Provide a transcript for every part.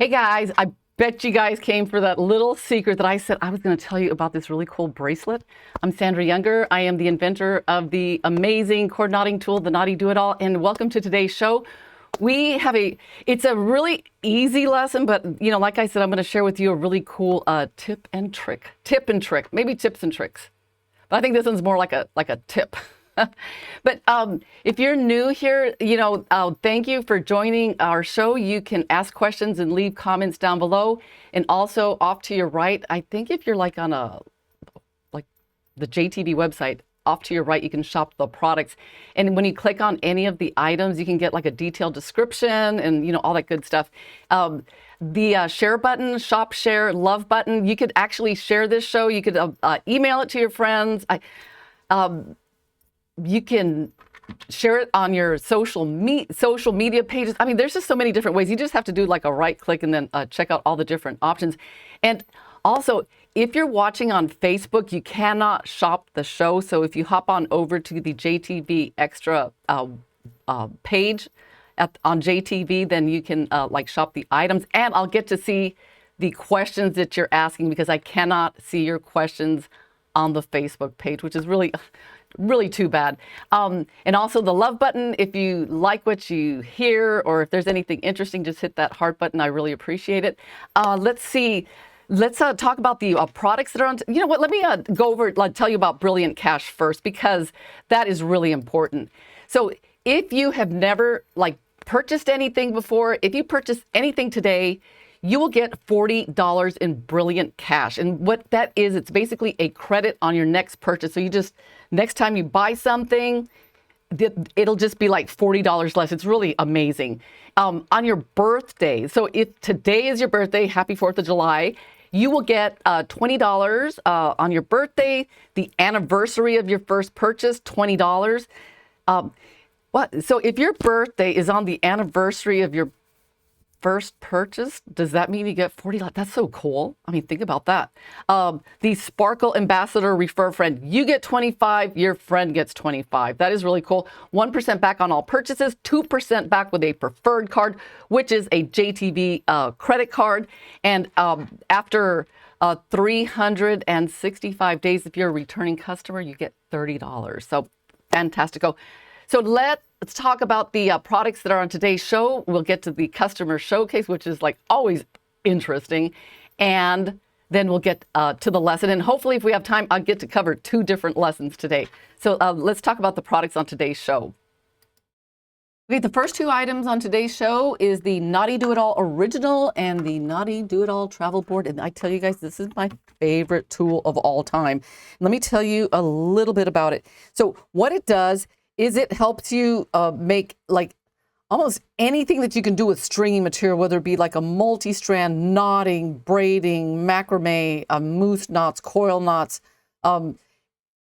Hey guys, I bet you guys came for that little secret that I said I was going to tell you about this really cool bracelet. I'm Sandra Younger. I am the inventor of the amazing cord knotting tool, the Knotty-Do-It-All, and welcome to today's show. It's a really easy lesson, but like I said, I'm going to share with you a really cool tip and trick, maybe tips and tricks. But I think this one's more like a tip. But if you're new here, thank you for joining our show. You can ask questions and leave comments down below. And also off to your right, I think if you're like on the JTV website, off to your right, you can shop the products. And when you click on any of the items, you can get like a detailed description and all that good stuff. The share button, shop, share, love button, you could actually share this show. You could email it to your friends. You can share it on your social media pages. I mean, there's just so many different ways. You just have to do like a right click and then check out all the different options. And also, if you're watching on Facebook, you cannot shop the show. So if you hop on over to the JTV Extra page on JTV, then you can shop the items. And I'll get to see the questions that you're asking because I cannot see your questions on the Facebook page, which is really too bad. And also the love button, if you like what you hear or if there's anything interesting, just hit that heart button. I really appreciate it. Let's see. Let's talk about the products that are on. You know what? Let me go over, tell you about Brilliant Cash first, because that is really important. So if you have never purchased anything before, if you purchase anything today, you will get $40 in Brilliant Cash. And what that is, it's basically a credit on your next purchase. So next time you buy something, it'll just be like $40 less. It's really amazing. On your birthday, so if today is your birthday, happy 4th of July, you will get $20 on your birthday. The anniversary of your first purchase, $20. So if your birthday is on the anniversary of your first purchase, does that mean you get $40? That's so cool. I mean, think about that. The Sparkle Ambassador Refer Friend, you get 25, your friend gets 25. That is really cool. 1% back on all purchases, 2% back with a preferred card, which is a JTV credit card. And after 365 days, if you're a returning customer, you get $30. So fantastico. So let's talk about the products that are on today's show. We'll get to the customer showcase, which is always interesting. And then we'll get to the lesson. And hopefully, if we have time, I'll get to cover 2 different lessons today. So let's talk about the products on today's show. Okay, the first 2 items on today's show is the Knotty-Do-It-All Original and the Knotty-Do-It-All Travel Board. And I tell you guys, this is my favorite tool of all time. Let me tell you a little bit about it. So what it does is it helps you make almost anything that you can do with stringy material, whether it be like a multi-strand knotting, braiding, macrame, moose knots, coil knots.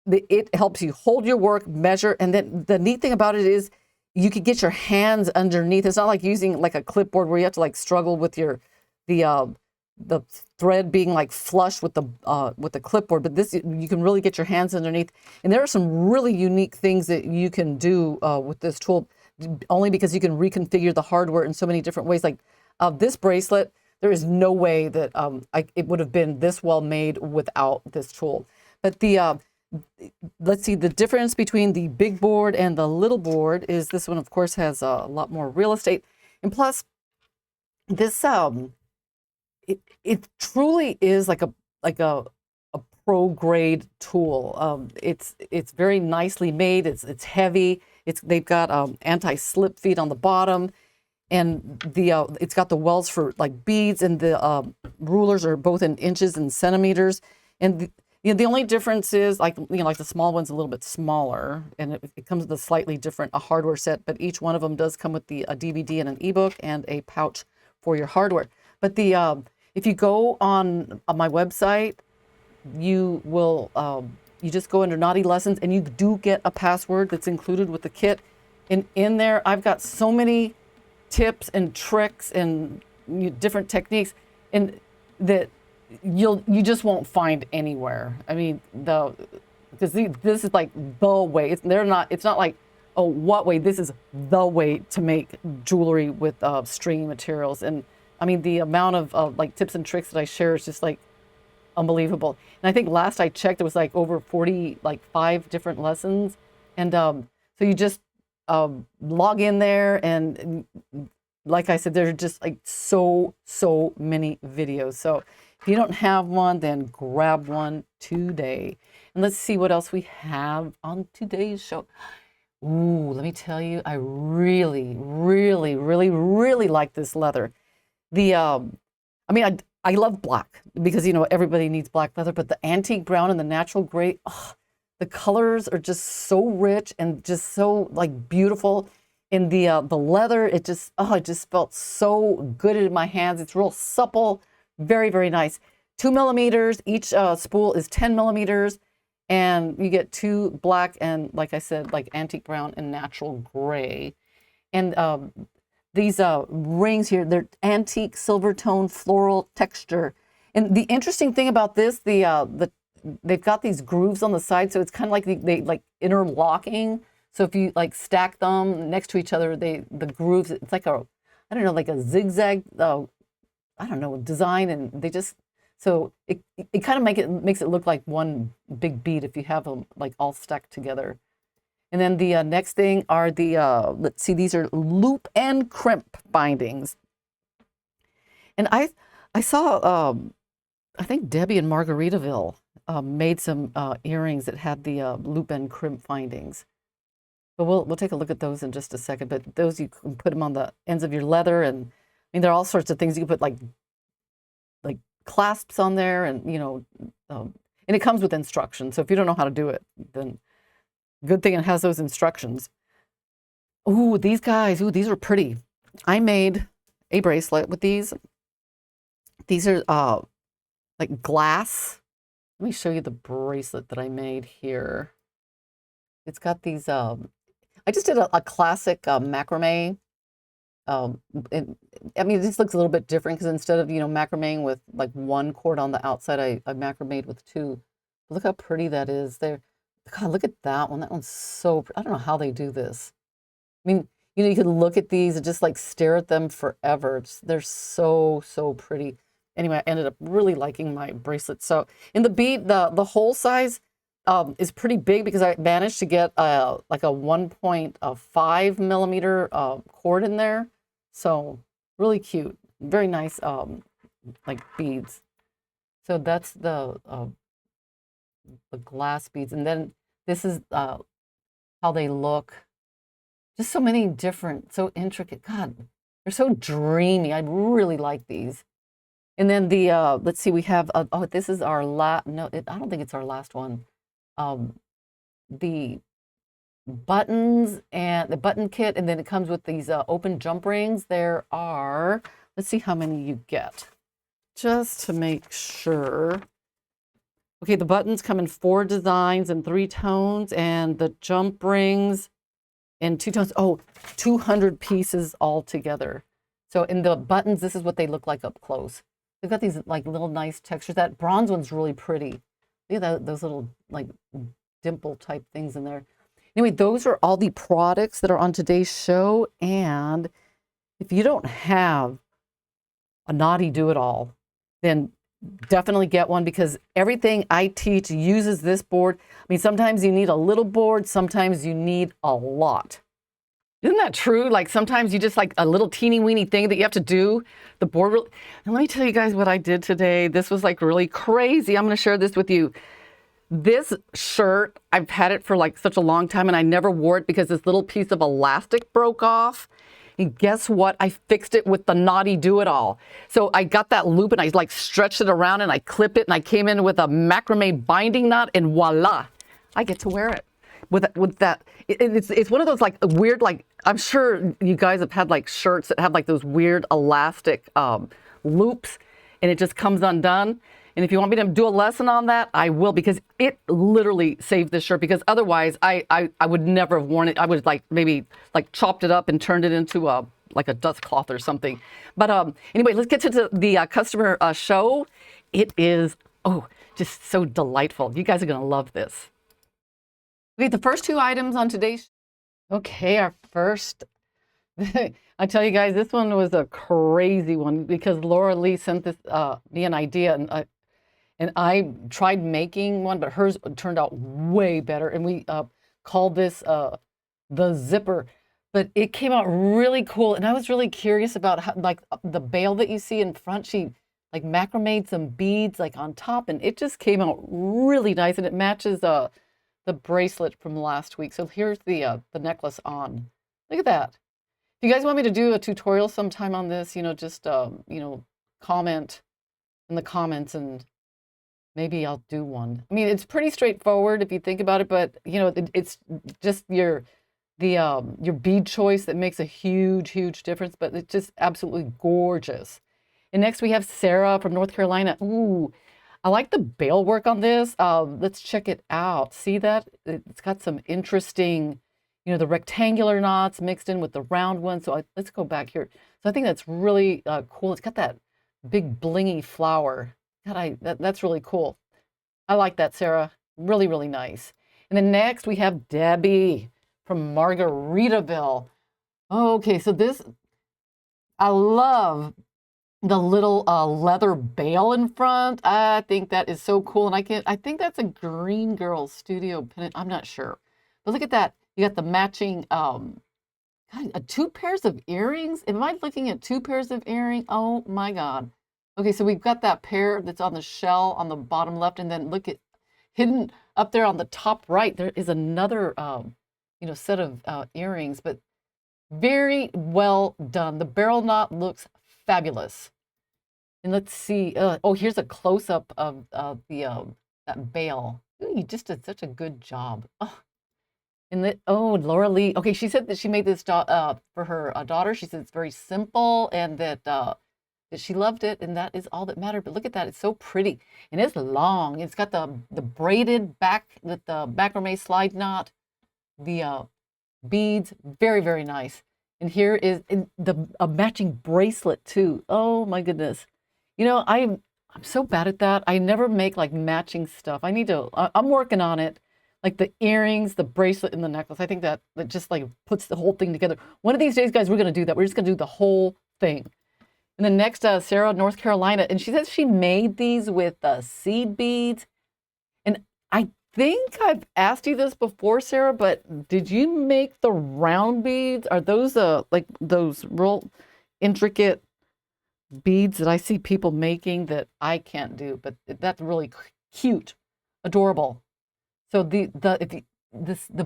It helps you hold your work, measure, and then the neat thing about it is you could get your hands underneath. It's not like using a clipboard where you have to struggle with the thread being flush with the clipboard, but this, you can really get your hands underneath. And there are some really unique things that you can do with this tool, only because you can reconfigure the hardware in so many different ways. This bracelet, there is no way that it would have been this well made without this tool. But let's see, the difference between the big board and the little board is this one, of course, has a lot more real estate. And plus, this it truly is like a pro grade tool. It's very nicely made. It's heavy. They've got anti-slip feet on the bottom, and it's got the wells for beads, and the rulers are both in inches and centimeters. And the only difference is the small one's a little bit smaller, and it comes with a slightly different hardware set. But each one of them does come with a DVD and an ebook and a pouch for your hardware. But if you go on my website, you will you just go under Knotty Lessons, and you do get a password that's included with the kit. And in there, I've got so many tips and tricks and different techniques, and that you just won't find anywhere. I mean, because this is the way. It's not like, oh, what way? This is the way to make jewelry with stringy materials. And I mean, the amount of like tips and tricks that I share is just like unbelievable. And I think last I checked, it was like over 40, like 5 different lessons. And so you just log in there, and like I said, there are just like so many videos. So if you don't have one, then grab one today. And let's see what else we have on today's show. Ooh, let me tell you, I really like this leather. The I mean, I love black because, you know, everybody needs black leather, but the antique brown and the natural gray, oh, the colors are just so rich and just so like beautiful. In the leather, it just felt so good in my hands. It's real supple, very nice. 2 millimeters, each spool is 10 millimeters, and you get 2 black and, like I said, like antique brown and natural gray. And these rings here, they're antique silver tone floral texture. And the interesting thing about this, they've got these grooves on the side, so it's kind of like they like interlocking. So if you like stack them next to each other, the grooves, it's like a, I don't know, like a zigzag, I don't know, design, and they just, so it kind of makes it look like one big bead if you have them like all stacked together. And then the next thing are the, let's see, these are loop and crimp bindings. And I saw, I think Debbie in Margaritaville made some earrings that had the loop and crimp bindings. But we'll take a look at those in just a second. But those, you can put them on the ends of your leather, and I mean, there are all sorts of things. You can put like clasps on there, and you know, and it comes with instructions. So if you don't know how to do it, then good thing it has those instructions. Ooh, these guys, ooh, these are pretty. I made a bracelet with these. These are like glass. Let me show you the bracelet that I made here. It's got these, I just did a classic macrame. I mean, this looks a little bit different because instead of, you know, macrameing with like 1 cord on the outside, I macrameed with 2. Look how pretty that is there. God, look at that one. That one's so, I don't know how they do this. I mean, you know, you can look at these and just like stare at them forever. They're so pretty. Anyway, I ended up really liking my bracelet. So in the bead, the hole size is pretty big because I managed to get like a 1.5 millimeter cord in there. So really cute, very nice like beads. So that's the glass beads, and then this is how they look. Just so many different, so intricate. God, they're so dreamy. I really like these. And then the let's see, we have oh, this is our no, I don't think it's our last one. The buttons and the button kit, and then it comes with these open jump rings. There are, let's see how many you get, just to make sure. Okay, the buttons come in 4 designs and 3 tones, and the jump rings in 2 tones. Oh, 200 pieces all together. So in the buttons, this is what they look like up close. They've got these like little nice textures. That bronze one's really pretty. Look at those little like dimple type things in there. Anyway, those are all the products that are on today's show. And if you don't have a Knotty-Do-It-All, then definitely get one, because everything I teach uses this board. I mean, sometimes you need a little board, sometimes you need a lot. Isn't that true? Like sometimes you just like a little teeny weeny thing that you have to do. The board really, and let me tell you guys what I did today. This was like really crazy. I'm going to share this with you. This shirt, I've had it for like such a long time, and I never wore it because this little piece of elastic broke off. And guess what? I fixed it with the Knotty-Do-It-All. So I got that loop and I like stretched it around and I clipped it, and I came in with a macrame binding knot, and voila, I get to wear it. With that, it's one of those like weird, like, I'm sure you guys have had like shirts that have like those weird elastic loops, and it just comes undone. And if you want me to do a lesson on that, I will, because it literally saved this shirt, because otherwise I would never have worn it. I would like maybe like chopped it up and turned it into a like a dust cloth or something. But anyway, let's get to the customer show. It is, oh, just so delightful. You guys are going to love this. Okay, the first 2 items on today's, okay, our first I tell you guys, this one was a crazy one because Laura Lee sent this me an idea, and I tried making one, but hers turned out way better. And we called this the zipper, but it came out really cool. And I was really curious about how, like the bail that you see in front, she like macrameed some beads like on top, and it just came out really nice, and it matches the bracelet from last week. So here's the necklace on. Look at that. If you guys want me to do a tutorial sometime on this, just comment in the comments and maybe I'll do one. I mean, it's pretty straightforward if you think about it, but it's just your bead choice that makes a huge, huge difference, but it's just absolutely gorgeous. And next we have Sarah from North Carolina. Ooh, I like the bail work on this. Let's check it out. See that? It's got some interesting, the rectangular knots mixed in with the round ones. So let's go back here. So I think that's really cool. It's got that big blingy flower. God, that's really cool. I like that, Sarah. Really, really nice. And then next we have Debbie from Margaritaville. Okay, so I love the little leather bail in front. I think that is so cool. And I think that's a Green Girl Studio pennant. I'm not sure. But look at that. You got the matching, God, two pairs of earrings. Am I looking at two pairs of earrings? Oh my God. Okay, so we've got that pair that's on the shell on the bottom left, and then look at hidden up there on the top right. There is another, set of earrings, but very well done. The barrel knot looks fabulous. And let's see. Oh, here's a close-up of that bail. Ooh, you just did such a good job. Oh, Laura Lee. Okay, she said that she made this for her daughter. She said it's very simple and that she loved it, and that is all that mattered. But look at that. It's so pretty. And it's long. It's got the braided back with the macrame slide knot, the beads. Very, very nice. And here is a matching bracelet too. Oh my goodness. I'm so bad at that. I never make like matching stuff. I'm working on it. Like the earrings, the bracelet, and the necklace. I think that just like puts the whole thing together. One of these days, guys, we're going to do that. We're just going to do the whole thing. And then next, Sarah, North Carolina. And she says she made these with seed beads. And I think I've asked you this before, Sarah, but did you make the round beads? Are those like those real intricate beads that I see people making that I can't do? But that's really cute, adorable. So the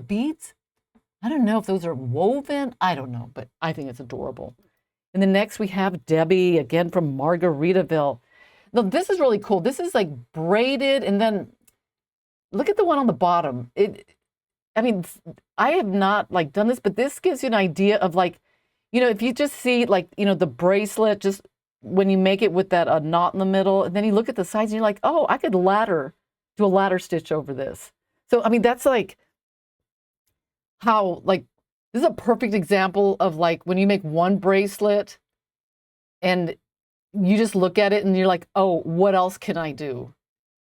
beads, I don't know if those are woven. I don't know, but I think it's adorable. And then next we have Debbie, again from Margaritaville. Now, this is really cool. This is like braided, and then look at the one on the bottom. I have not like done this, but this gives you an idea of like, if you just see like, the bracelet, just when you make it with that knot in the middle, and then you look at the sides and you're like, oh, I could do a ladder stitch over this. So, that's like how, like, this is a perfect example of like when you make one bracelet and you just look at it and you're like, oh, what else can I do?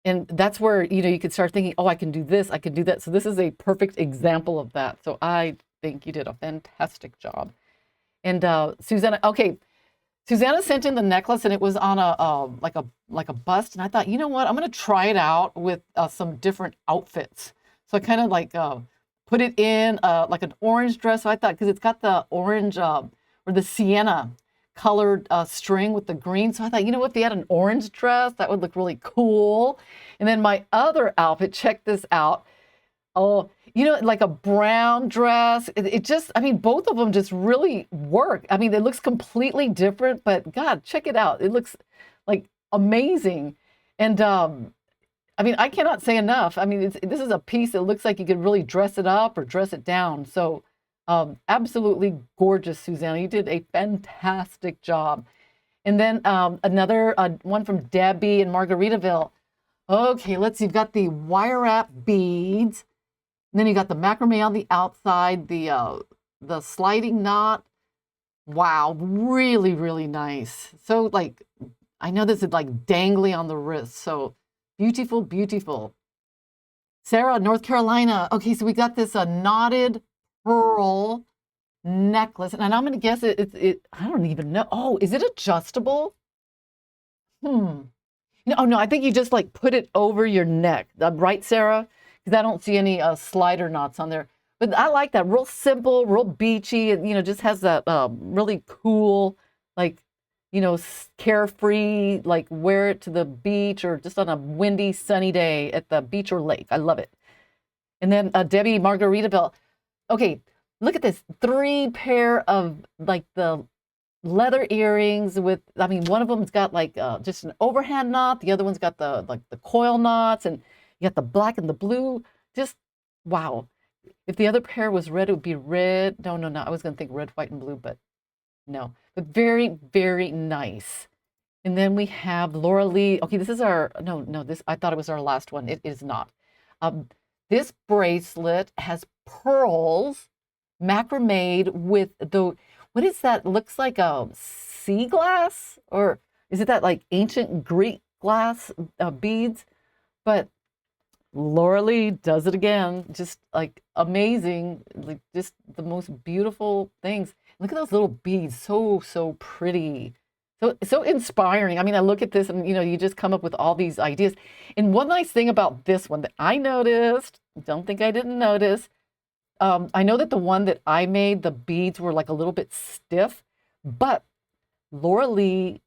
And that's where, you could start thinking, oh, I can do this, I can do that. So this is a perfect example of that. So I think you did a fantastic job. And Susanna sent in the necklace, and it was on like a bust. And I thought, you know what? I'm going to try it out with some different outfits. So I kind of like put it in like an orange dress. So I thought, because it's got the orange or the sienna colored string with the green. So I thought, if you had an orange dress, that would look really cool. And then my other outfit, check this out. Oh, like a brown dress. It just, both of them just really work. It looks completely different, but God, check it out. It looks like amazing. And I cannot say enough. This is a piece that looks like you could really dress it up or dress it down. So absolutely gorgeous, Susanna. You did a fantastic job. And then another one from Debbie in Margaritaville. Okay, let's see. You've got the wire wrap beads. And then you got the macrame on the outside, the sliding knot. Wow, really, really nice. So like, I know this is like dangly on the wrist. So beautiful, beautiful. Sarah, North Carolina. Okay, so we got this knotted pearl necklace. And I'm going to guess I don't even know. Oh, is it adjustable? Hmm. No, oh no, I think you just like put it over your neck. Right, Sarah? Because I don't see any slider knots on there. But I like that. Real simple, real beachy. It, just has that really cool, like, carefree, like wear it to the beach or just on a windy, sunny day at the beach or lake. I love it. And then Debbie Margaritaville. Okay, look at this. 3 pair of like the leather earrings with, I mean, one of them's got like just an overhand knot. The other one's got the like the coil knots, and you got the black and the blue. Just wow. If the other pair was red, it would be red. No, no, no. I was going to think red, white, and blue, but no. But very, very nice. And then we have Laura Lee. Okay, this is our, no, this, I thought it was our last one. It is not. This bracelet has pearls macrameed with the, what is that? Looks like a sea glass, or is it that like ancient Greek glass beads? But Laura Lee does it again, just like amazing, like just the most beautiful things. Look at those little beads, so pretty, so inspiring. I mean, I look at this and you just come up with all these ideas. And one nice thing about this one that I noticed, don't think I didn't notice, I know that the one that I made, the beads were like a little bit stiff, but Laura Lee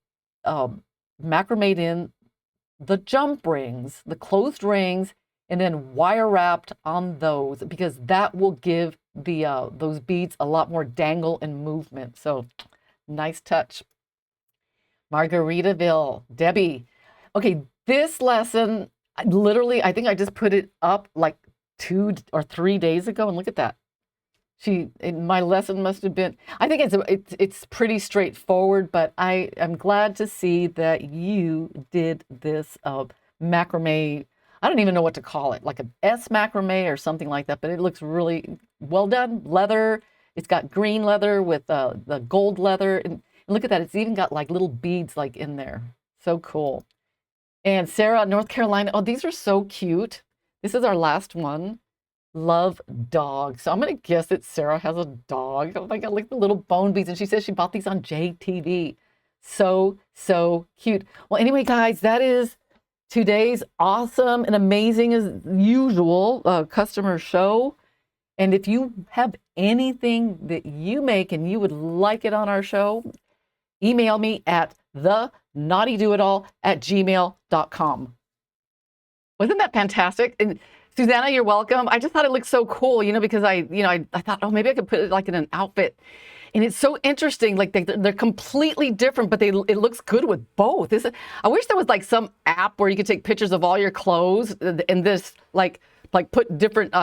macrameed in the jump rings, the closed rings, and then wire wrapped on those, because that will give the those beads a lot more dangle and movement. So nice touch. Margaritaville, Debbie. Okay, this lesson, I think I just put it up like 2 or 3 days ago, and look at that. My lesson must have been, I think it's pretty straightforward, but I am glad to see that you did this macrame. I don't even know what to call it, like an S macrame or something like that, but it looks really well done. Leather, it's got green leather with the gold leather, and look at that, it's even got like little beads like in there. So cool. And Sarah, North Carolina, oh, these are so cute. This is our last one. Love dogs. So I'm going to guess that Sarah has a dog. Oh my God, look at the little bone beads. And she says she bought these on JTV. So cute. Well, anyway, guys, that is today's awesome and amazing as usual customer show. And if you have anything that you make and you would like it on our show, email me at theknotty-do-it-all@gmail.com. Wasn't that fantastic? And Susanna, you're welcome. I just thought it looked so cool, because I thought, oh, maybe I could put it like in an outfit. And it's so interesting. Like they're completely different, but it looks good with both. I wish there was like some app where you could take pictures of all your clothes and this like put different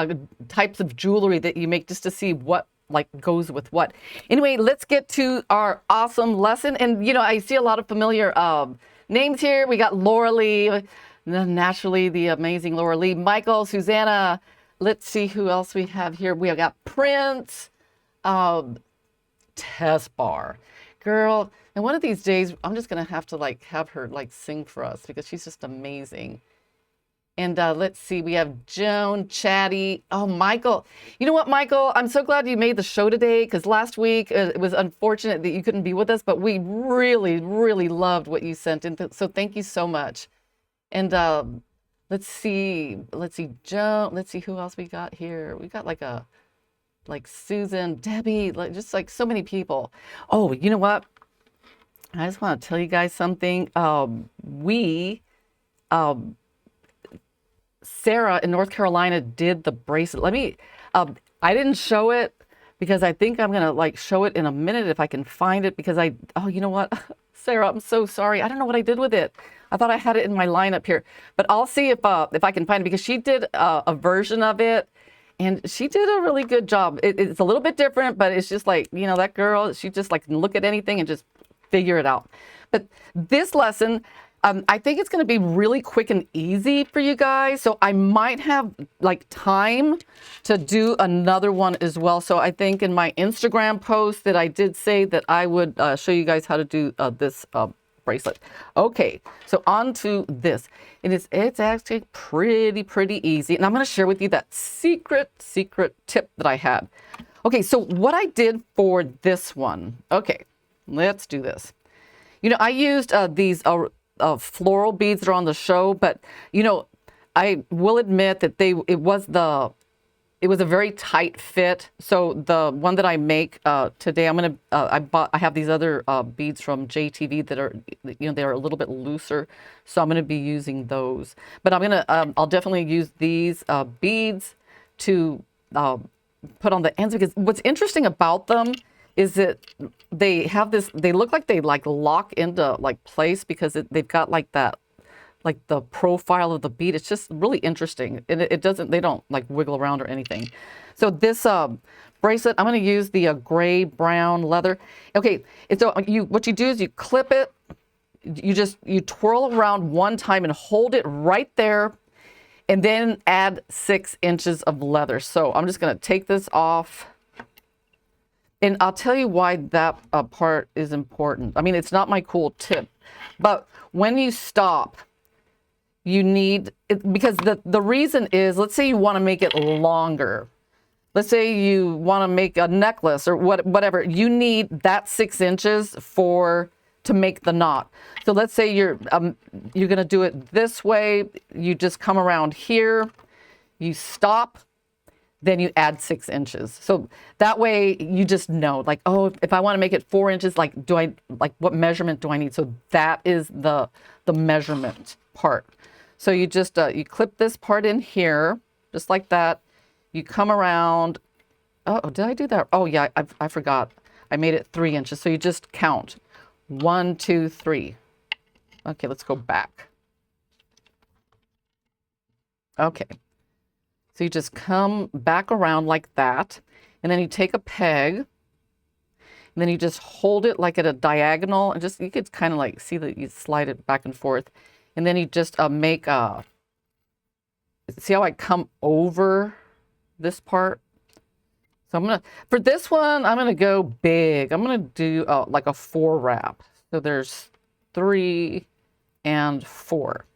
types of jewelry that you make just to see what like goes with what. Anyway, let's get to our awesome lesson. And I see a lot of familiar names here. We got Laura Lee. Naturally, the amazing Laura Lee, Michael, Susanna. Let's see who else we have here. We have got Prince, Tess Bar, girl. And one of these days, I'm just gonna have to have her sing for us because she's just amazing. And let's see, we have Joan, Chatty. Oh, Michael. You know what, Michael? I'm so glad you made the show today, because last week it was unfortunate that you couldn't be with us, but we really, really loved what you sent in. So thank you so much. And let's see, Joan, let's see who else we got here. We got like Susan, Debbie, just so many people. Oh, you know what? I just want to tell you guys something. Sarah in North Carolina did the bracelet. I didn't show it because I think I'm going to I it in a minute if I can find it, because oh, you know what? Sarah, I'm so sorry. I don't know what I did with it. I thought I had it in my lineup here, but I'll see if I can find it, because she did a version of it, and she did a really good job. It's a little bit different, but it's just that girl, she just can look at anything and just figure it out. But this lesson, I think it's going to be really quick and easy for you guys. So I might have time to do another one as well. So I think in my Instagram post that I did say that I would show you guys how to do this bracelet. Okay, so on to this. It's actually pretty easy. And I'm going to share with you that secret tip that I had. Okay, so what I did for this one, okay, let's do this. You know, I used these floral beads that are on the show, but you know, I will admit that it was a very tight fit. So the one that I make today, I have these other beads from JTV that are, you know, they're a little bit looser. So I'm gonna be using those. But I'll definitely use these beads to put on the ends, because what's interesting about them is that they have this, they look like they like lock into like place, because they've got like that, like the profile of the bead. It's just really interesting. And it doesn't, they don't like wiggle around or anything. So this bracelet, I'm going to use the gray brown leather. Okay, and so what you do is you clip it, you twirl around one time and hold it right there, and then add 6 inches of leather. So I'm just going to take this off. And I'll tell you why that part is important. I mean, it's not my cool tip, but when you stop, you need it, because the reason is, let's say you want to make it longer. Let's say you want to make a necklace or whatever. You need that 6 inches to make the knot. So let's say you're going to do it this way. You just come around here, you stop, then you add 6 inches. So that way you just know, like, oh, if I want to make it 4 inches, like, what measurement do I need? So that is the measurement part. So you just, you clip this part in here, just like that. You come around. Oh, did I do that? Oh yeah, I forgot. I made it 3 inches. So you just count 1, 2, 3. Okay, let's go back. Okay. So you just come back around like that, and then you take a peg, and then you just hold it like at a diagonal, and just, you could kind of like see that you slide it back and forth, and then you just make see how I come over this part? So for this one, I'm gonna go big. I'm gonna do like a 4 wrap. So there's 3 and 4.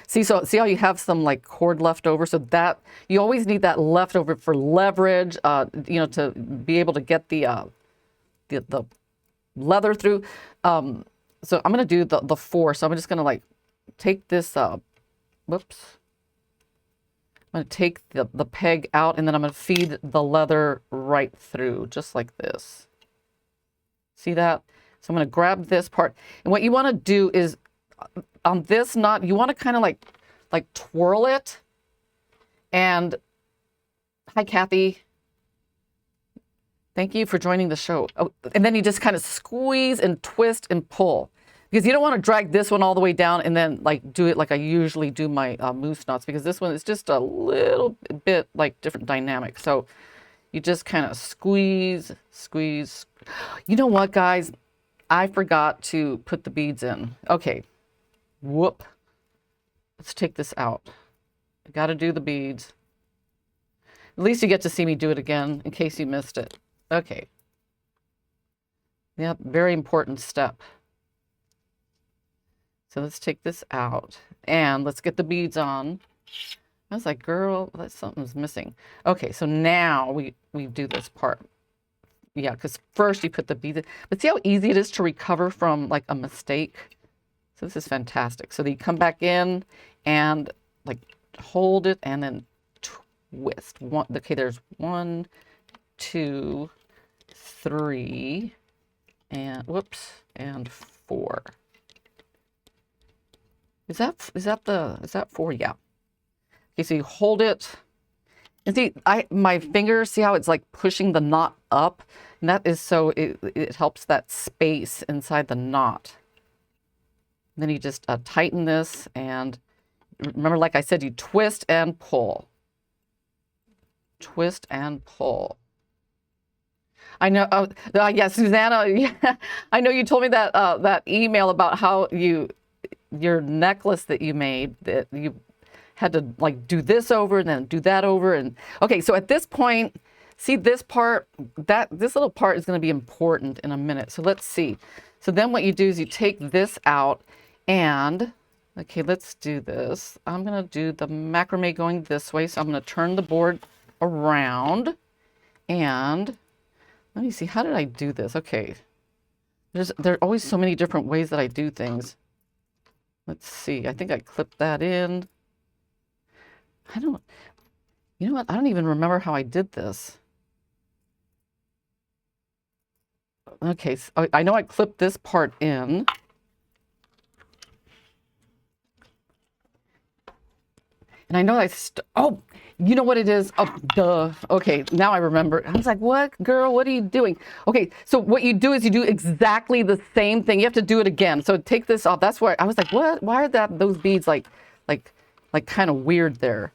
See how you have some like cord left over? So that, you always need that leftover for leverage, you know, to be able to get the leather through. So I'm going to do the 4. So I'm just going to like take this, whoops. I'm going to take the peg out, and then I'm going to feed the leather right through, just like this. See that? So I'm going to grab this part. And what you want to do is, on this knot, you want to kind of like twirl it. And hi, Kathy. Thank you for joining the show. Oh, and then you just kind of squeeze and twist and pull, because you don't want to drag this one all the way down and then like do it like I usually do my moose knots, because this one is just a little bit like different dynamic. So you just kind of squeeze, squeeze. You know what, guys? I forgot to put the beads in. Okay. Whoop. Let's take this out. I got to do the beads. At least you get to see me do it again in case you missed it. Okay. Yeah, very important step. So let's take this out and let's get the beads on. I was like, girl, something's missing. Okay, so now we do this part. Yeah, because first you put the beads in. But see how easy it is to recover from like a mistake? So this is fantastic. So then you come back in and like hold it and then twist. Okay, there's 1, 2, 3, and whoops, and 4. Is that 4? Yeah. Okay, so you hold it. And see, my finger, see how it's like pushing the knot up? And that is so it helps that space inside the knot. Then you just tighten this, and remember, like I said, you twist and pull. Twist and pull. I know, yeah, Susanna, yeah, I know you told me that that email about how your necklace that you made, that you had to like do this over and then do that over. And okay, so at this point, see this part, this little part is going to be important in a minute. So let's see. So then what you do is you take this out, and okay, let's do this. I'm going to do the macrame going this way. So I'm going to turn the board around, and Let me see, how did I do this? Okay. There are always so many different ways that I do things. Let's see, I think I clipped that in. You know what? I don't even remember how I did this. Okay, so I know I clipped this part in. And I know oh, you know what it is? Oh, duh. Okay, now I remember. I was like, what, girl, what are you doing? Okay, so what you do is you do exactly the same thing. You have to do it again. So take this off. That's where I was like, what? Why are those beads like kind of weird there?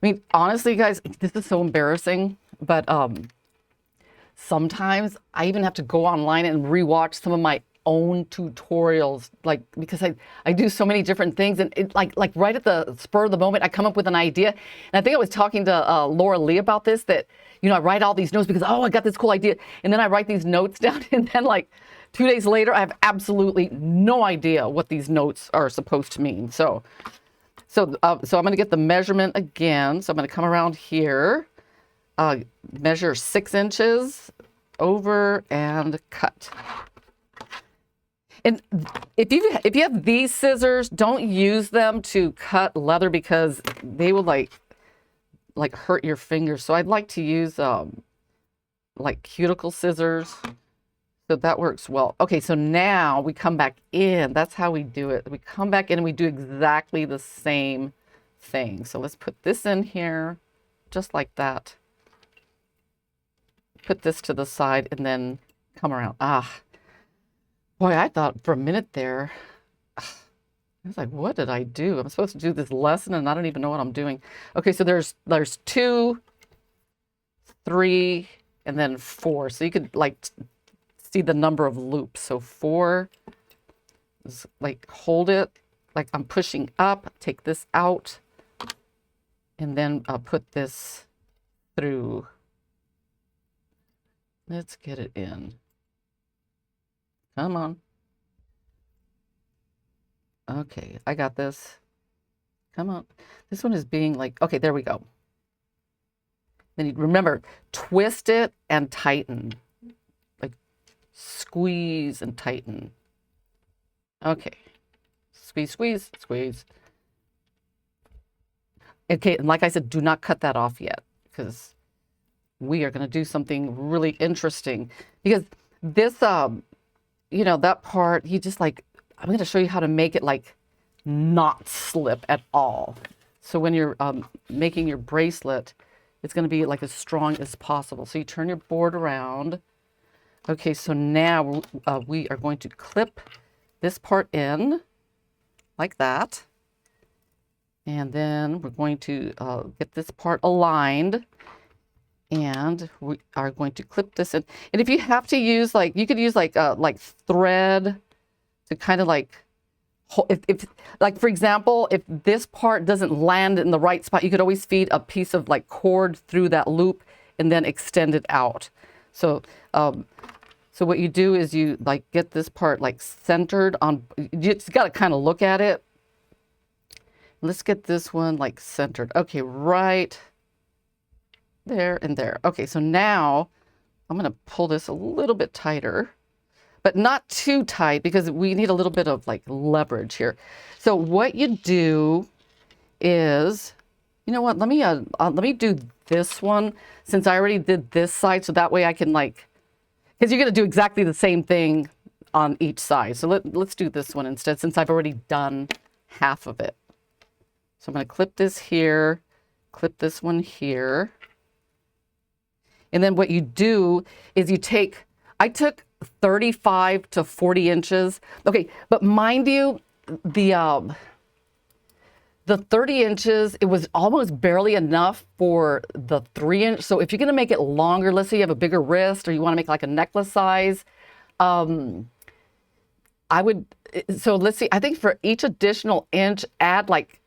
I mean, honestly, guys, this is so embarrassing, but sometimes I even have to go online and rewatch some of my own tutorials, like, because I do so many different things, and it like right at the spur of the moment, I come up with an idea. And I think I was talking to Laura Lee about this, that, you know, I write all these notes because, oh, I got this cool idea. And then I write these notes down, and then like 2 days later, I have absolutely no idea what these notes are supposed to mean. So I'm going to get the measurement again. So I'm going to come around here, measure 6 inches over and cut. And if you have these scissors, don't use them to cut leather because they will like hurt your fingers. So I'd like to use like cuticle scissors. So that works well. Okay, so now we come back in. That's how we do it. We come back in and we do exactly the same thing. So let's put this in here, just like that. Put this to the side and then come around. Boy, I thought for a minute there, I was like, what did I do? I'm supposed to do this lesson and I don't even know what I'm doing. Okay, so there's 2, 3, and then 4. So you could like see the number of loops. So 4 is like, hold it like I'm pushing up, take this out, and then I'll put this through. Let's get it in. Come on. Okay, I got this. Come on. This one is being like, okay, there we go. Then you remember, twist it and tighten. Like squeeze and tighten. Okay. Squeeze, squeeze, squeeze. Okay, and like I said, do not cut that off yet, because we are going to do something really interesting. Because this, you know, that part, you just like, I'm going to show you how to make it like not slip at all. So when you're making your bracelet, it's going to be like as strong as possible. So you turn your board around. Okay, so now we are going to clip this part in like that. And then we're going to get this part aligned. And we are going to clip this in. And if you have to use like, you could use like thread to kind of like, if like, for example, if this part doesn't land in the right spot, you could always feed a piece of like cord through that loop and then extend it out. So, so what you do is you like get this part like centered on, you just got to kind of look at it. Let's get this one like centered. Okay, right there and there. Okay, so now I'm going to pull this a little bit tighter, but not too tight because we need a little bit of like leverage here. So what you do is, you know what, let me do this one since I already did this side, so that way I can like, because you're going to do exactly the same thing on each side. So let's do this one instead, since I've already done half of it. So I'm going to clip this here, clip this one here. And then what you do is you take, I took 35 to 40 inches. Okay, but mind you, the 30 inches, it was almost barely enough for the 3-inch. So if you're gonna make it longer, let's say you have a bigger wrist or you wanna make like a necklace size, I would, so let's see, I think for each additional inch, add like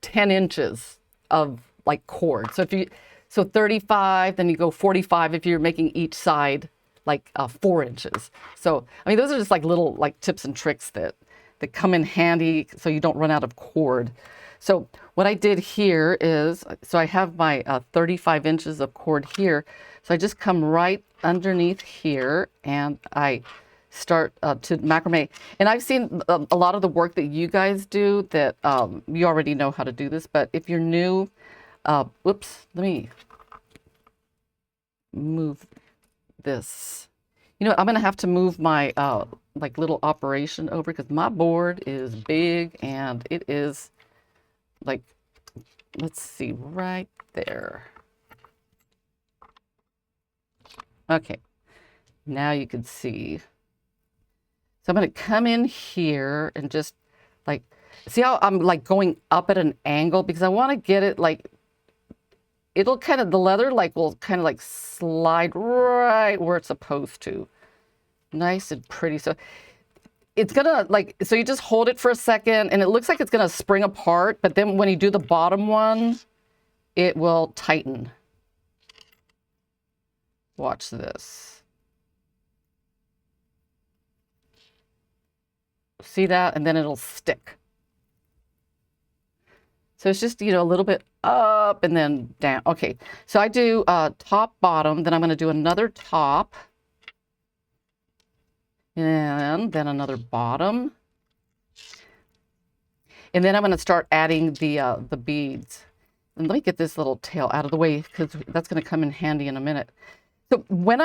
10 inches of like cord. So if you, so 35, then you go 45 if you're making each side like 4 inches. So, I mean, those are just like little like tips and tricks that come in handy so you don't run out of cord. So what I did here is, so I have my 35 inches of cord here. So I just come right underneath here and I start to macrame. And I've seen a lot of the work that you guys do that you already know how to do this, but if you're new, whoops, let me move this. You know what, I'm gonna have to move my like little operation over because my board is big and it is like, let's see, right there. Okay, now you can see. So I'm going to come in here and just like, see how I'm like going up at an angle because I want to get it like, it'll kind of, the leather like will kind of like slide right where it's supposed to. Nice and pretty. So it's gonna like, so you just hold it for a second and it looks like it's gonna spring apart, but then when you do the bottom one, it will tighten. Watch this. See that? And then it'll stick. So it's just, you know, a little bit up and then down. Okay, so I do top, bottom, then I'm going to do another top. And then another bottom. And then I'm going to start adding the beads. And let me get this little tail out of the way because that's going to come in handy in a minute. So when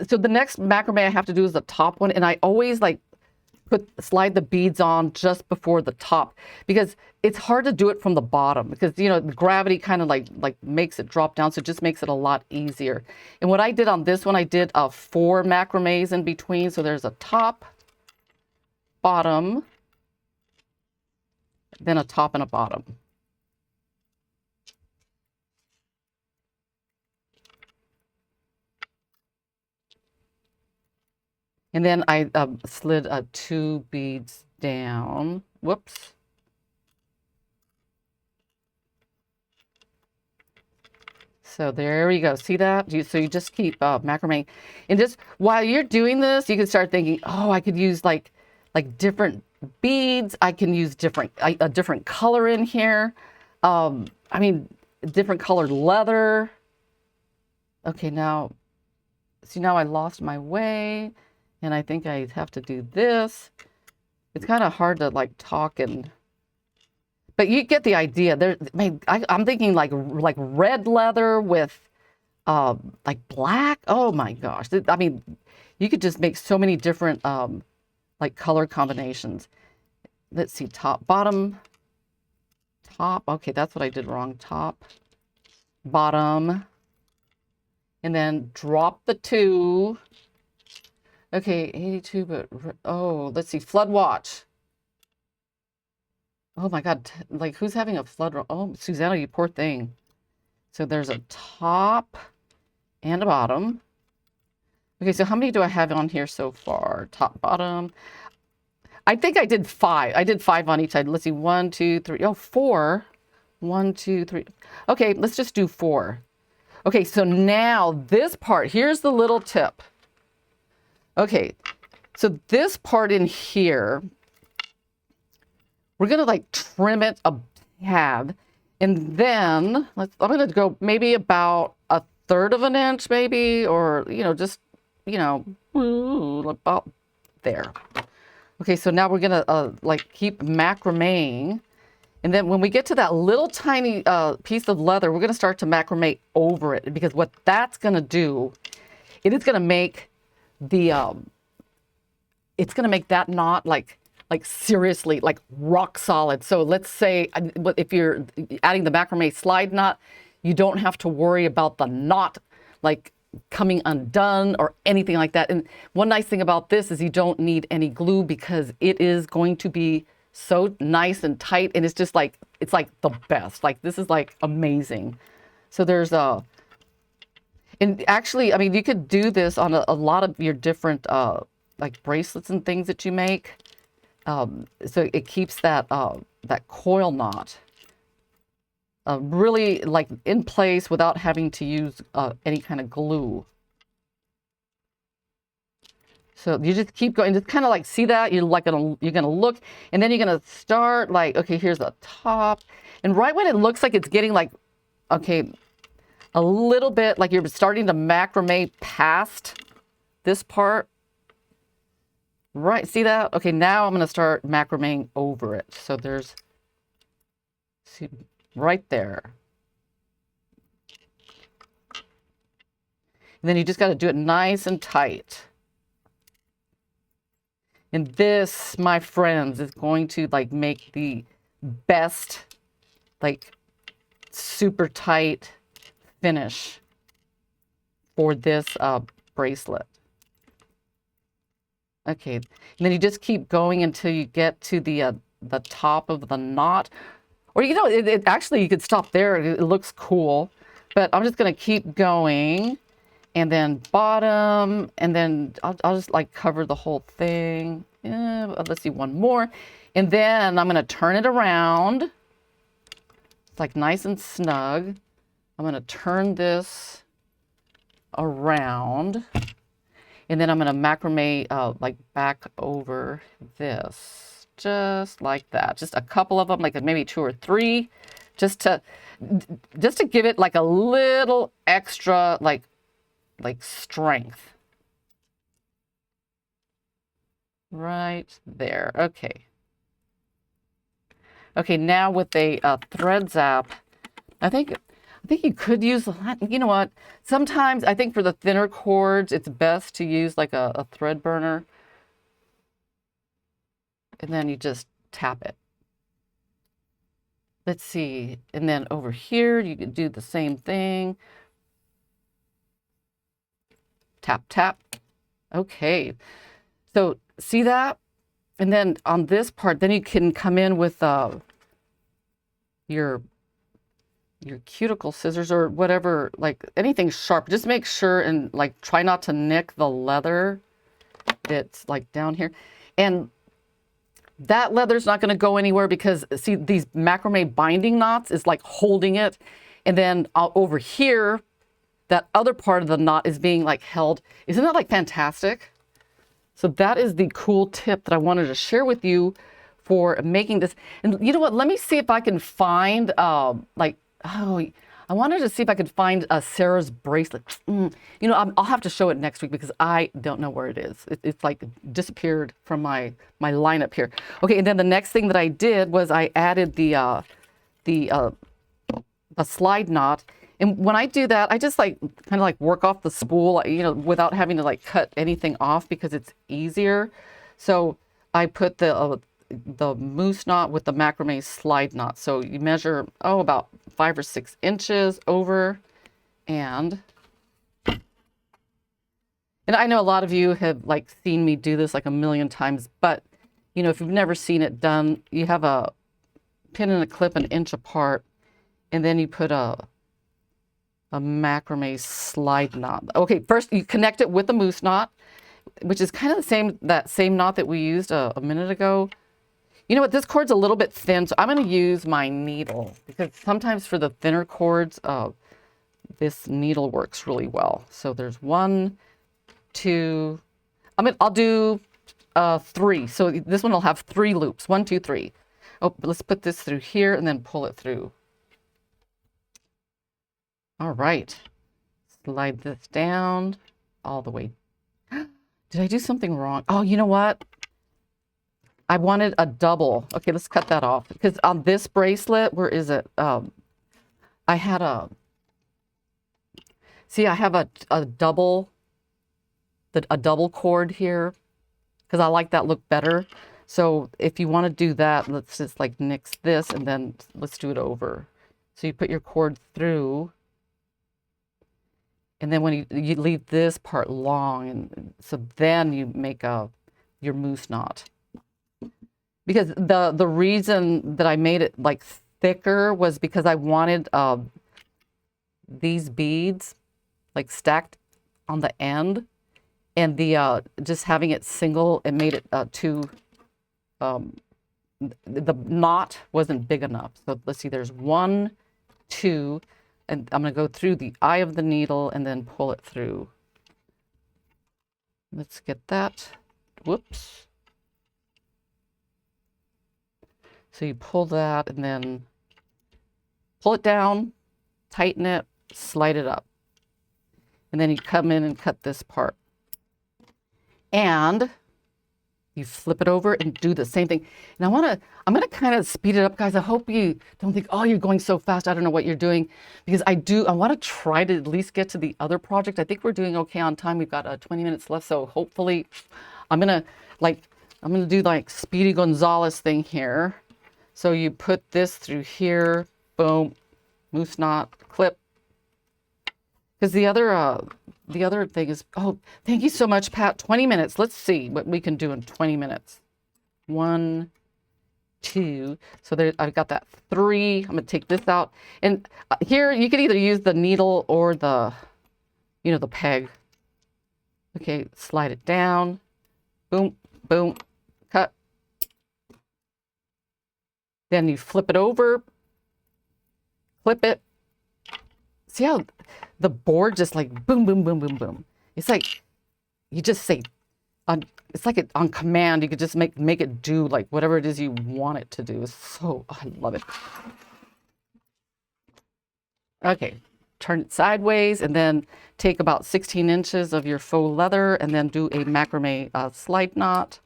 so the next macrame I have to do is the top one, and I always like slide the beads on just before the top because it's hard to do it from the bottom because, you know, the gravity kind of like makes it drop down, so it just makes it a lot easier. And what I did on this one, I did 4 macrames in between, so there's a top, bottom, then a top and a bottom. And then I slid 2 beads down. Whoops. So there we go. See that? So you just keep macrame. And just while you're doing this, you can start thinking, oh, I could use like different beads. I can use a different color in here. I mean, different colored leather. Okay, now, see, now I lost my way. And I think I have to do this. It's kind of hard to like talk but you get the idea. I'm thinking like red leather with like black. Oh my gosh. I mean, you could just make so many different like color combinations. Let's see, top, bottom, top. Okay, that's what I did wrong. Top, bottom, and then drop the 2. Okay, 82, but, oh, let's see, flood watch. Oh my God, like who's having a flood? Oh, Susanna, you poor thing. So there's a top and a bottom. Okay, so how many do I have on here so far? Top, bottom. I think I did 5. I did 5 on each side. Let's see, 1, 2, 3, oh, 4. 1, 2, 3. Okay, let's just do 4. Okay, so now this part, here's the little tip. Okay, so this part in here, we're gonna like trim it a tad, and then I'm gonna go maybe about 1/3 of an inch, maybe, or you know, just about there. Okay, so now we're gonna like keep macrameing, and then when we get to that little tiny piece of leather, we're gonna start to macrame over it because what that's gonna do, it is gonna make it's going to make that knot like seriously like rock solid. So let's say if you're adding the macrame slide knot, you don't have to worry about the knot like coming undone or anything like that. And one nice thing about this is you don't need any glue because it is going to be so nice and tight, and it's just like, it's like the best. Like this is like amazing. So there's and actually, I mean, you could do this on a lot of your different like bracelets and things that you make. So it keeps that that coil knot really like in place without having to use any kind of glue. So you just keep going, just kind of like see that you're gonna look, and then you're gonna start like, okay, here's the top, and right when it looks like it's getting like, okay, a little bit like you're starting to macrame past this part. Right, see that? Okay, now I'm going to start macrameing over it. So there's, see, right there. And then you just got to do it nice and tight. And this, my friends, is going to like make the best, like super tight finish for this bracelet. Okay, and then you just keep going until you get to the top of the knot. Or, you know, actually you could stop there. It looks cool. But I'm just going to keep going. And then bottom. And then I'll just like cover the whole thing. Let's see, one more. And then I'm going to turn it around. It's like nice and snug. I'm going to turn this around. And then I'm going to macrame like back over this, just like that. Just a couple of them, like maybe 2 or 3, just to give it like a little extra like strength. Right there. Okay. Okay, now with a thread zap, I think you could use, you know what, sometimes I think for the thinner cords, it's best to use like a thread burner. And then you just tap it. Let's see. And then over here, you could do the same thing. Tap, tap. Okay. So see that? And then on this part, then you can come in with your cuticle scissors or whatever, like anything sharp. Just make sure and like try not to nick the leather that's like down here. And that leather's not going to go anywhere because see, these macrame binding knots is like holding it. And then over here, that other part of the knot is being like held. Isn't that like fantastic? So that is the cool tip that I wanted to share with you for making this. And you know what? Let me see if I can find I wanted to see if I could find Sarah's bracelet. You know, I'll have to show it next week because I don't know where it is. It's like disappeared from my lineup here. Okay, and then the next thing that I did was I added the slide knot. And when I do that, I just like kind of like work off the spool, you know, without having to like cut anything off because it's easier. So I put the moose knot with the macrame slide knot. So you measure, about 5 or 6 inches over. And I know a lot of you have like seen me do this like a million times, but you know, if you've never seen it done, you have a pin and a clip 1 inch apart, and then you put a macrame slide knot. Okay, first you connect it with the moose knot, which is kind of that same knot that we used a minute ago. You know what, this cord's a little bit thin, so I'm going to use my needle because sometimes for the thinner cords, this needle works really well. So there's 1, 2, I'll do 3. So this one will have 3 loops, 1, 2, 3. Oh, let's put this through here and then pull it through. All right, slide this down all the way. Did I do something wrong? Oh, you know what? I wanted a double. Okay, let's cut that off. Because on this bracelet, where is it? I had I have a double cord here because I like that look better. So if you want to do that, let's just like nix this and then let's do it over. So you put your cord through. And then when you leave this part long, and so then you make your moose knot. Because the reason that I made it like thicker was because I wanted these beads like stacked on the end, and the just having it single, it made it the knot wasn't big enough. So let's see, there's 1, 2. And I'm going to go through the eye of the needle and then pull it through. Let's get that. Whoops. So you pull that and then pull it down, tighten it, slide it up. And then you come in and cut this part. And you flip it over and do the same thing. And I'm gonna kind of speed it up, guys. I hope you don't think, oh, you're going so fast, I don't know what you're doing. Because I want to try to at least get to the other project. I think we're doing okay on time. We've got 20 minutes left, so hopefully I'm gonna do like Speedy Gonzalez thing here. So you put this through here, boom, moose knot, clip. Because the other thing is, oh, thank you so much, Pat. 20 minutes. Let's see what we can do in 20 minutes. 1, 2. So there, I've got that 3. I'm going to take this out. And here you can either use the needle or the peg. Okay, slide it down. Boom, boom, cut. Then you flip it over, clip it. See how the board just like boom, boom, boom, boom, boom. It's like you just say, it's like on command. You could just make it do like whatever it is you want it to do. I love it. Okay, turn it sideways and then take about 16 inches of your faux leather and then do a macrame slide knot.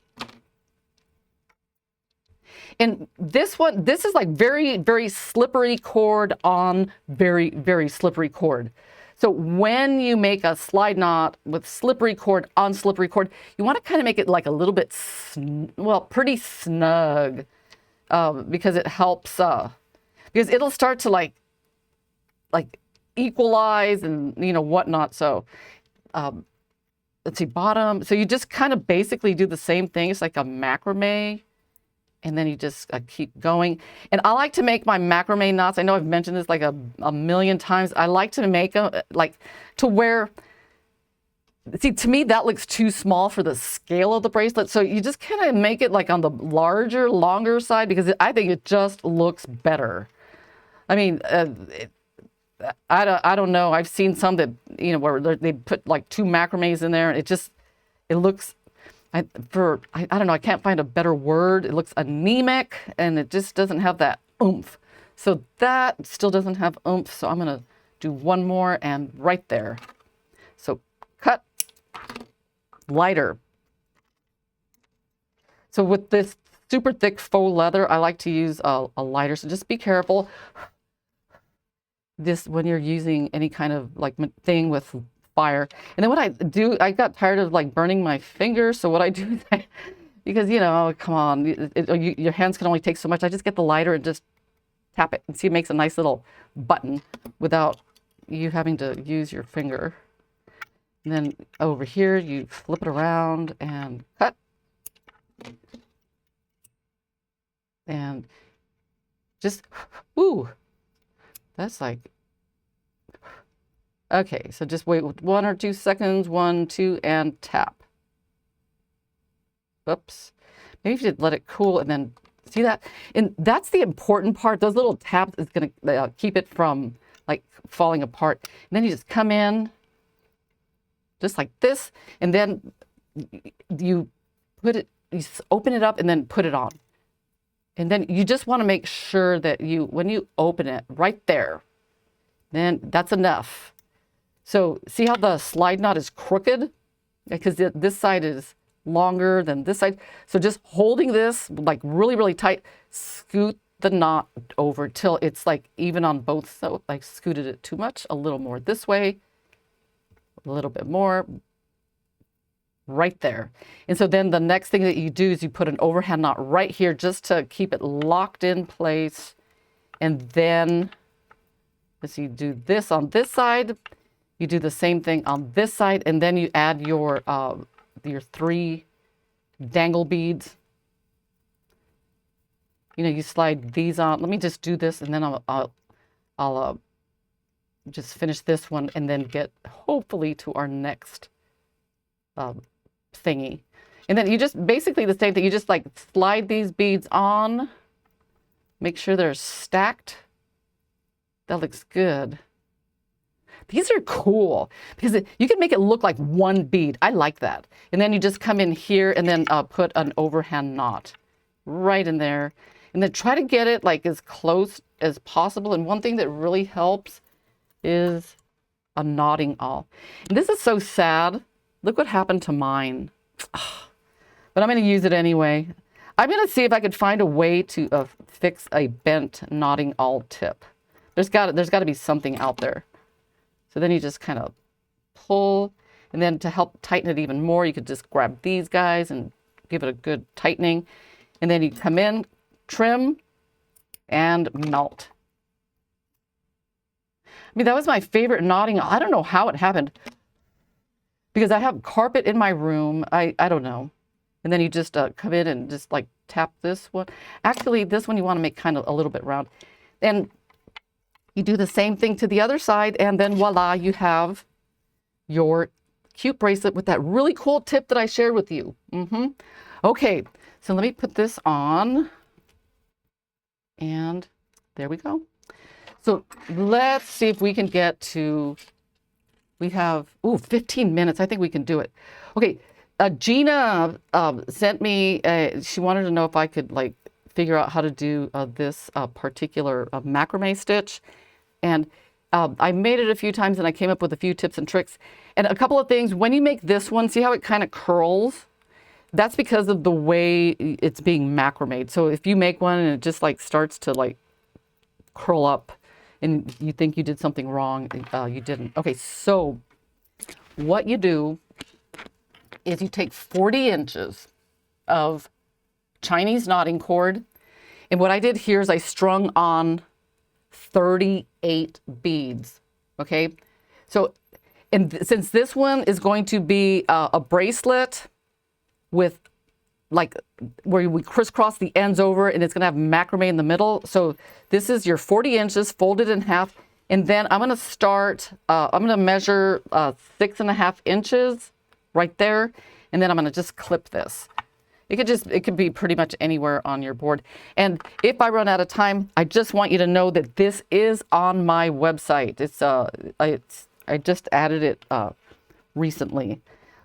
And this is like very, very slippery cord on very, very slippery cord. So when you make a slide knot with slippery cord on slippery cord, you want to kind of make it like a little bit, pretty snug, because it helps, because it'll start to like equalize and, whatnot. So let's see, bottom. So you just kind of basically do the same thing. It's like a macrame. And then you just keep going. And I like to make my macrame knots. I know I've mentioned this like a million times. I like to make them like to where, see, to me, that looks too small for the scale of the bracelet. So you just kind of make it like on the larger, longer side because I think it just looks better. I mean, I don't know. I've seen some that, where they put like 2 macrames in there and it looks, I don't know, I can't find a better word. It looks anemic and it just doesn't have that oomph. So that still doesn't have oomph. So I'm going to do one more and right there. So cut, lighter. So with this super thick faux leather, I like to use a lighter. So just be careful. This when you're using any kind of like thing with fire. And then what I do, I got tired of like burning my fingers. So what I do, because come on, your hands can only take so much. I just get the lighter and just tap it and see it makes a nice little button without you having to use your finger. And then over here, you flip it around and cut. And just, ooh, that's like, okay, so just wait 1 or 2 seconds, 1, 2, and tap. Oops. Maybe if you let it cool and then see that. And that's the important part. Those little taps is going to keep it from like falling apart. And then you just come in just like this. And then you open it up and then put it on. And then you just want to make sure that when you open it right there, then that's enough. So see how the slide knot is crooked? Because this side is longer than this side. So just holding this like really, really tight, scoot the knot over till it's like even on both. So like scooted it too much, a little more this way, a little bit more right there. And so then the next thing that you do is you put an overhand knot right here just to keep it locked in place. And then as you do this on this side, you do the same thing on this side, and then you add your 3 dangle beads. You slide these on. Let me just do this, and then I'll just finish this one, and then get hopefully to our next thingy. And then you just basically the same thing. You just like slide these beads on. Make sure they're stacked. That looks good. These are cool because you can make it look like one bead. I like that. And then you just come in here and then put an overhand knot right in there. And then try to get it like as close as possible. And one thing that really helps is a knotting awl. And this is so sad. Look what happened to mine. But I'm going to use it anyway. I'm going to see if I could find a way to fix a bent knotting awl tip. There's got to be something out there. So then you just kind of pull, and then to help tighten it even more, you could just grab these guys and give it a good tightening. And then you come in, trim, and melt. I mean, that was my favorite knotting. I don't know how it happened, because I have carpet in my room. I don't know. And then you just come in and just like tap this one. Actually, this one you want to make kind of a little bit round. And you do the same thing to the other side, and then voila, you have your cute bracelet with that really cool tip that I shared with you. Okay, so let me put this on. And there we go. So let's see if we can get to, we have, 15 minutes. I think we can do it. Okay, Gina sent me, she wanted to know if I could like figure out how to do this particular macrame stitch. And I made it a few times and I came up with a few tips and tricks. And a couple of things, when you make this one, see how it kind of curls? That's because of the way it's being macrame. So if you make one and it just like starts to like curl up and you think you did something wrong, you didn't. Okay, so what you do is you take 40 inches of Chinese knotting cord. And what I did here is I strung on 38 beads. Okay, so since this one is going to be a bracelet with like where we crisscross the ends over, and it's going to have macrame in the middle. So this is your 40 inches folded in half. And then I'm going to start, I'm going to measure 6.5 inches right there. And then I'm going to just clip this. It could be pretty much anywhere on your board. And if I run out of time, I just want you to know that this is on my website. I just added it recently.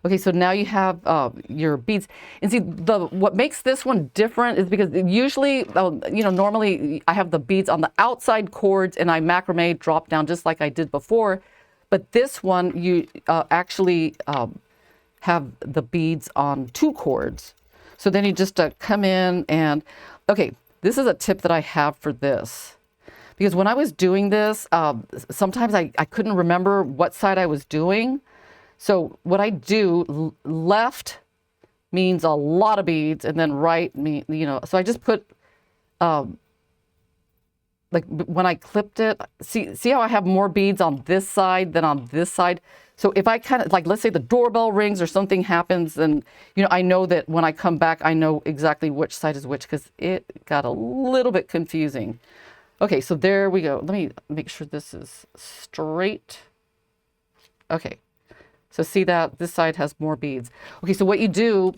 Okay, so now you have your beads. And see, what makes this one different is because usually, normally I have the beads on the outside cords and I macrame drop down just like I did before. But this one, you actually have the beads on 2 cords. So then you just come in and, okay, this is a tip that I have for this. Because when I was doing this, sometimes I couldn't remember what side I was doing. So what I do, left means a lot of beads, and then right means, so I just put, like when I clipped it, see how I have more beads on this side than on this side? So if I kind of, like, let's say the doorbell rings or something happens, and, I know that when I come back, I know exactly which side is which, because it got a little bit confusing. Okay, so there we go. Let me make sure this is straight. Okay. So see that this side has more beads. Okay, so what you do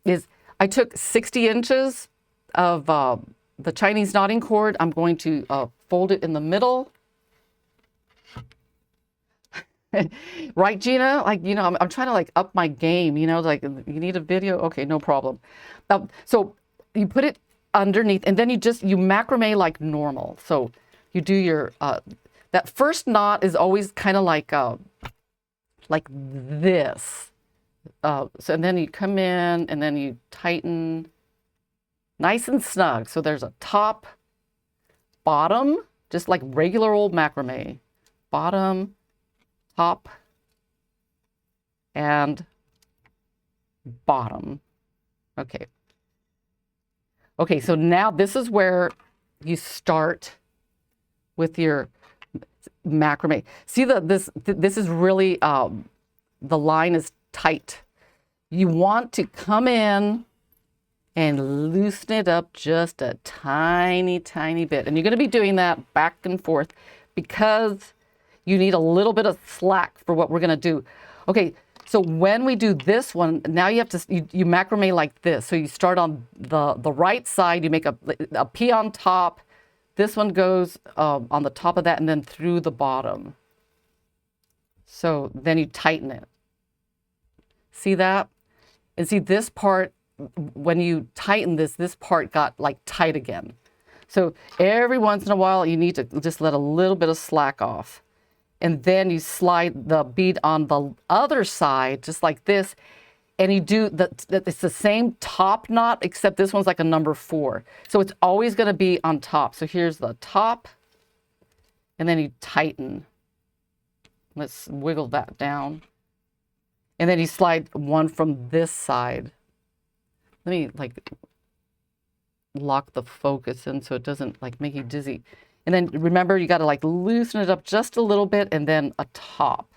is I took 60 inches of the Chinese knotting cord. I'm going to fold it in the middle. Right, Gina? Like, I'm trying to like up my game, like you need a video. Okay, no problem. So you put it underneath and then you macrame like normal. So you do your, that first knot is always kind of like this. And then you come in and then you tighten nice and snug. So there's a top, bottom, just like regular old macrame. Bottom, top, and bottom. Okay. Okay, so now this is where you start with your macrame. See this is really, the line is tight. You want to come in and loosen it up just a tiny, tiny bit. And you're going to be doing that back and forth because you need a little bit of slack for what we're going to do. Okay, so when we do this one, now you have to, you macrame like this. So you start on the right side, you make a P on top. This one goes on the top of that and then through the bottom. So then you tighten it. See that? And see this part, when you tighten this part got like tight again. So every once in a while, you need to just let a little bit of slack off. and then you slide the bead on the other side, just like this, and you do it's the same top knot, except this one's like a number 4. So it's always going to be on top. So here's the top, and then you tighten. Let's wiggle that down. And then you slide one from this side. Let me like lock the focus in so it doesn't like make you dizzy. And then remember, you got to like loosen it up just a little bit, and then a top.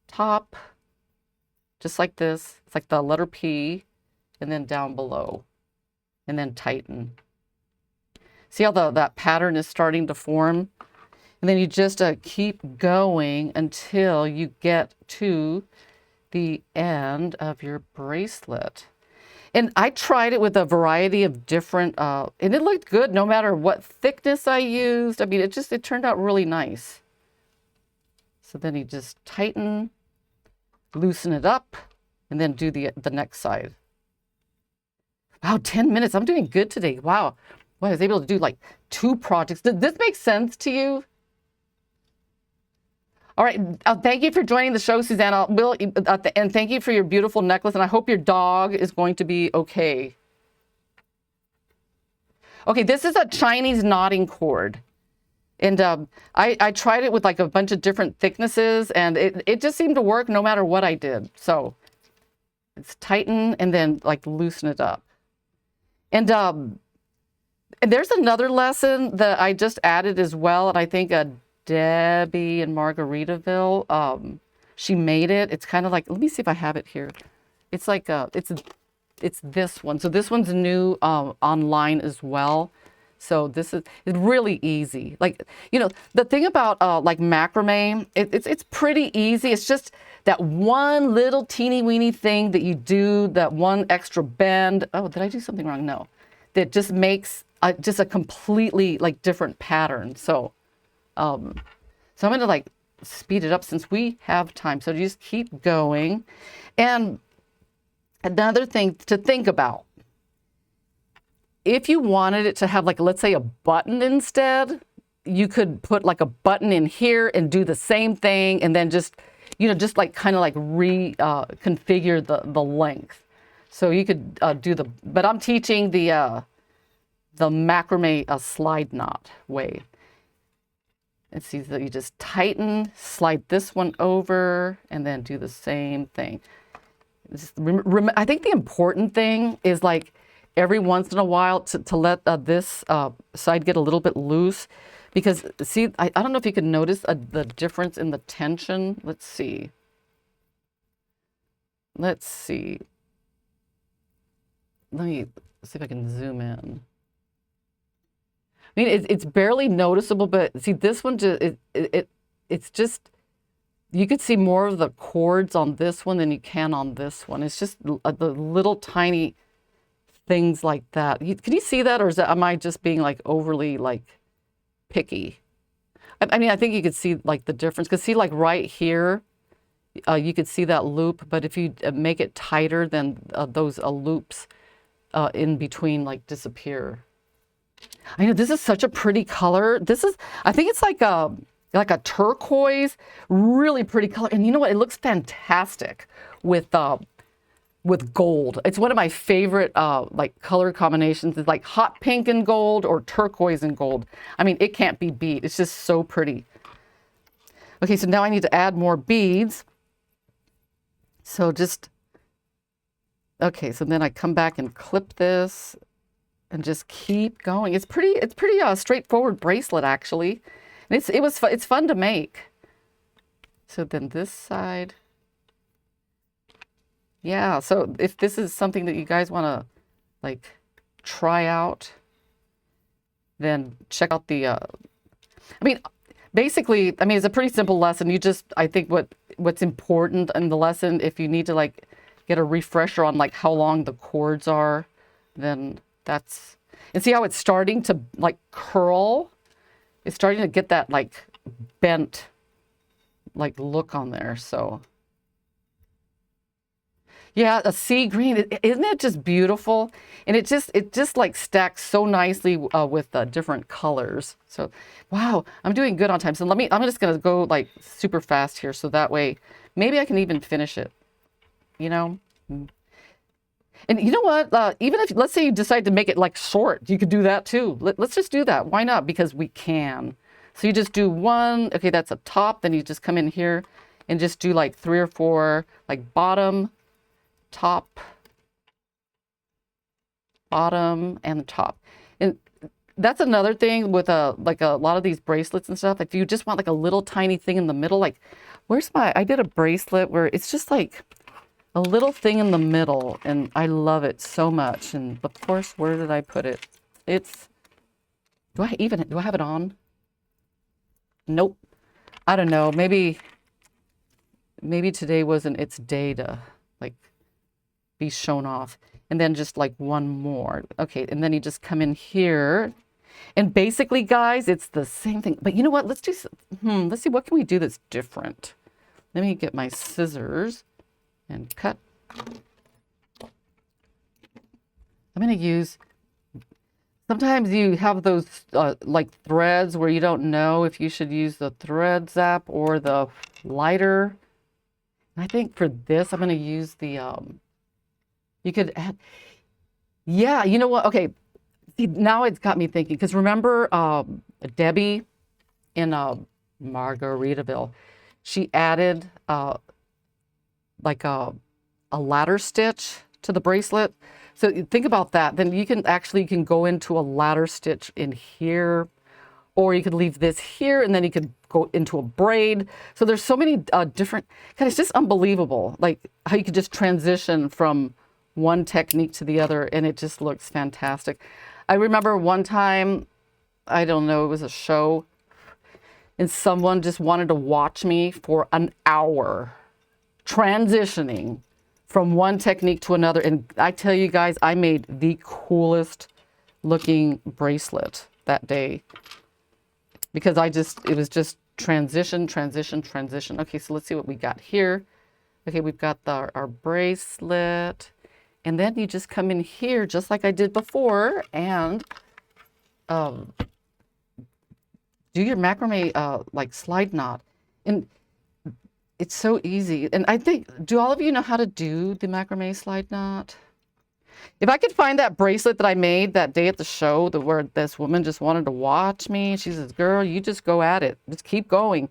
Top. Just like this. It's like the letter P, and then down below, and then tighten. See how that pattern is starting to form? And then you just keep going until you get to the end of your bracelet. And I tried it with a variety of different, and it looked good no matter what thickness I used. I mean, it turned out really nice. So then you just tighten, loosen it up, and then do the next side. Wow, 10 minutes. I'm doing good today. Wow. Well, I was able to do like 2 projects. Did this make sense to you? All right. Thank you for joining the show, Suzanne. And thank you for your beautiful necklace. And I hope your dog is going to be okay. Okay, this is a Chinese knotting cord. And I tried it with like a bunch of different thicknesses, and it just seemed to work no matter what I did. So it's tighten and then like loosen it up. And there's another lesson that I just added as well. And I think Debbie in Margaritaville, she made it. It's kind of like, let me see if I have it here. It's like, it's this one. So this one's new online as well. So it's really easy. Like, you know, the thing about like macrame, it's pretty easy. It's just that one little teeny weeny thing that you do, that one extra bend. Oh, did I do something wrong? No. That just makes just a completely like different pattern. So I'm going to like speed it up since we have time. So just keep going. And another thing to think about, if you wanted it to have like, let's say a button instead, you could put like a button in here and do the same thing. And then just, you know, just like kind of like configure the length. So you could but I'm teaching the macrame slide knot way. And see that you just tighten, slide this one over, and then do the same thing. I think the important thing is like every once in a while to let this side get a little bit loose, because see, I don't know if you can notice the difference in the tension. Let's see. Let me see if I can zoom in. I mean, it's barely noticeable, but see this one, it's just, you could see more of the cords on this one than you can on this one. It's just the little tiny things like that. Can you see that, or am I just being like overly like picky? I mean, I think you could see like the difference, because see like right here, you could see that loop, but if you make it tighter, then those loops in between like disappear. I know this is such a pretty color. I think it's like a turquoise, really pretty color. And you know what? It looks fantastic with gold. It's one of my favorite like color combinations. It's like hot pink and gold or turquoise and gold. I mean, it can't be beat. It's just so pretty. Okay, so now I need to add more beads. So okay, so then I come back and clip this and just keep going. It's pretty straightforward bracelet actually. And it's fun to make. So then this side. Yeah, so if this is something that you guys want to like try out, then check out the I mean, basically, I mean, it's a pretty simple lesson. I think what's important in the lesson, if you need to like get a refresher on like how long the cords are, then and see how it's starting to like curl? It's starting to get that like bent like look on there. So Yeah, a sea green. Isn't it just beautiful? And it just like stacks so nicely with different colors. So, wow, I'm doing good on time. So I'm just gonna go like super fast here, so that way maybe I can even finish it. You know. And you know what? Even if, let's say you decide to make it like short, you could do that too. Let's just do that. Why not? Because we can. So you just do one, okay, that's a top. Then you just come in here and just do like 3 or 4, like bottom, top, bottom, and the top. And that's another thing with like a lot of these bracelets and stuff. If you just want like a little tiny thing in the middle, like I did a bracelet where it's just like a little thing in the middle, and I love it so much. And of course, where did I put it? Do I have it on? Nope. I don't know. Maybe today wasn't its day to like be shown off. And then just like one more. Okay, and then you just come in here. And basically, guys, it's the same thing. But you know what? Let's see, what can we do that's different? Let me get my scissors and cut. I'm going to use, sometimes you have those like threads where you don't know if you should use the thread zap or the lighter. And I think for this, I'm going to use the, you could add, yeah, you know what? Okay, see, now it's got me thinking, because remember Debbie in Margaritaville, she added like a ladder stitch to the bracelet. So think about that. Then you can go into a ladder stitch in here, or you could leave this here and then you could go into a braid. So there's so many different, God, it's just unbelievable. Like how you could just transition from one technique to the other, and it just looks fantastic. I remember one time, I don't know, it was a show, and someone just wanted to watch me for an hour transitioning from one technique to another. And I tell you guys, I made the coolest looking bracelet that day, because it was just transition, transition, transition. Okay, so let's see what we got here. Okay, we've got our bracelet. And then you just come in here just like I did before and do your macrame like slide knot. And it's so easy. And I think, do all of you know how to do the macrame slide knot? If I could find that bracelet that I made that day at the show, where this woman just wanted to watch me, she says, girl, you just go at it. Just keep going.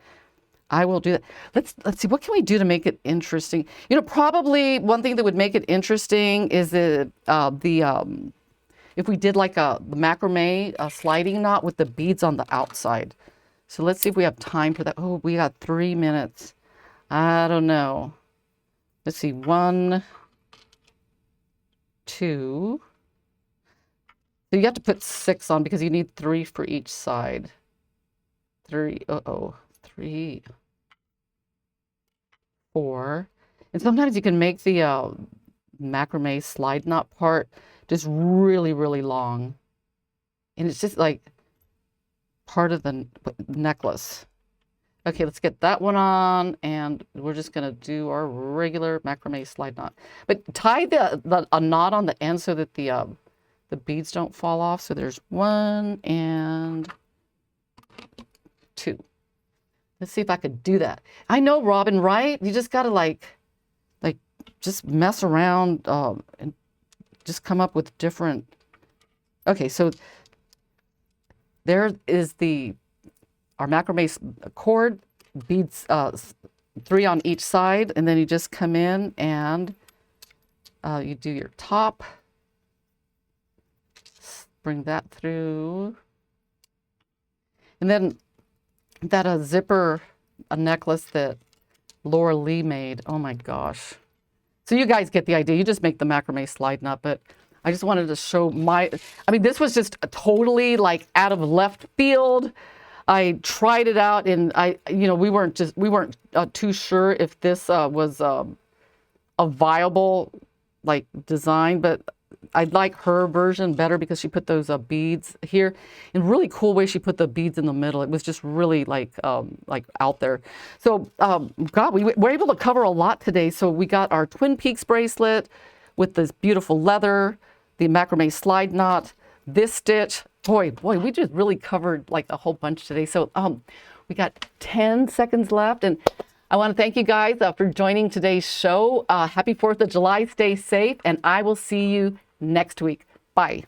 I will do that. Let's see, what can we do to make it interesting? You know, probably one thing that would make it interesting is if we did like the macrame sliding knot with the beads on the outside. So let's see if we have time for that. Oh, we got 3 minutes. I don't know. Let's see, 1, 2. So you have to put 6 on because you need 3 for each side. 3, 3, 4. And sometimes you can make the macrame slide knot part just really, really long. And it's just like part of the necklace. Okay, let's get that one on, and we're just going to do our regular macrame slide knot. But tie a knot on the end so that the beads don't fall off. So there's 1 and 2. Let's see if I could do that. I know, Robin, right? You just got to like just mess around and just come up with different. Okay, so there is our macrame cord, beads 3 on each side, and then you just come in and you do your top, bring that through, and then that zipper, a necklace that Laura Lee made. Oh my gosh. So you guys get the idea. You just make the macrame slide knot, but I just wanted to show I mean, this was just totally like out of left field. I tried it out, and we weren't too sure if this was a viable like design, but I like her version better because she put those beads here. In a really cool way, she put the beads in the middle. It was just really like out there. So, God, we were able to cover a lot today. So we got our Twin Peaks bracelet with this beautiful leather, the macrame slide knot, this stitch. Boy, we just really covered like a whole bunch today. So we got 10 seconds left. And I want to thank you guys for joining today's show. Happy 4th of July. Stay safe. And I will see you next week. Bye.